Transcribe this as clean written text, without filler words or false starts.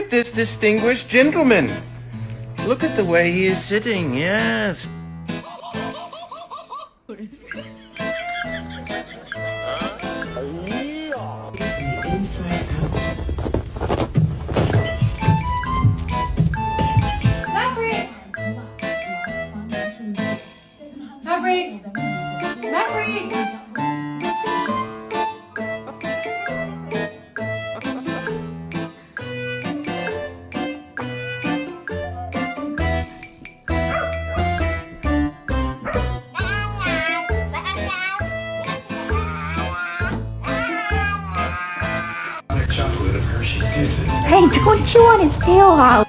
at this distinguished gentleman. Look at the way he is sitting, yes. Inside out. Maverick! Maverick! Maverick! Chocolate of Hershey's Kisses. Hey, don't chew on his tail out.